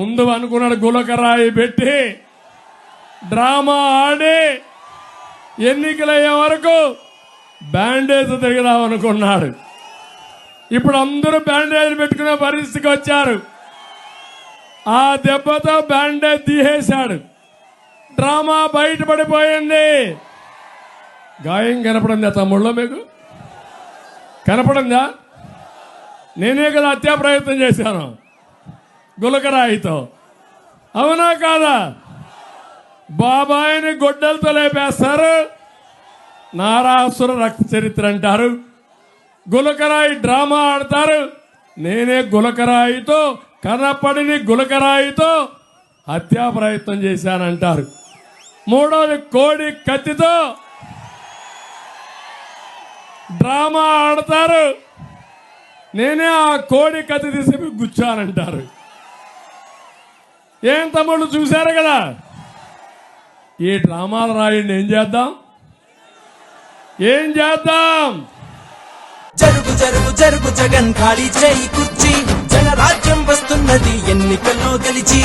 ముందు అనుకున్నాడు గులకరాయి పెట్టి డ్రామా ఆడి ఎన్నికలయ్యే వరకు బ్యాండేజ్ తిరిగిదాం అనుకున్నాడు. ఇప్పుడు అందరూ బ్యాండేజ్ పెట్టుకునే పరిస్థితికి వచ్చారు. ఆ దెబ్బతో బ్యాండేజ్ తీసేశాడు. డ్రామా బయటపడిపోయింది. గాయం కనపడిందా తమ్ముళ్ళో? మీకు కనపడిందా? నేనే కదా హత్యా ప్రయత్నం చేశాను గులకరాయితో, అవునా కాదా? బాబాయిని గొడ్డలతో లేపేస్తారు, నారాసుర రక్త చరిత్ర అంటారు. గులకరాయి డ్రామా ఆడతారు. నేనే గులకరాయితో, కనపడిని గులకరాయితో హత్యా ప్రయత్నం చేశానంటారు. మూడోది కోడి కత్తితో డ్రామా ఆడతారు. నేనే ఆ కోడి కత్తి తీసి గుచ్చానంటారు. ఏం తమ్ముళ్ళు చూశారు కదా? ఈ డ్రామాలు రాయండి. ఏం చేద్దాం? జరుగు జరుగు జరుగు జగన్ ఖాళీ చేయి కుర్చీ, జనరాజ్యం వస్తున్నది ఎన్నికల్లో గెలిచి.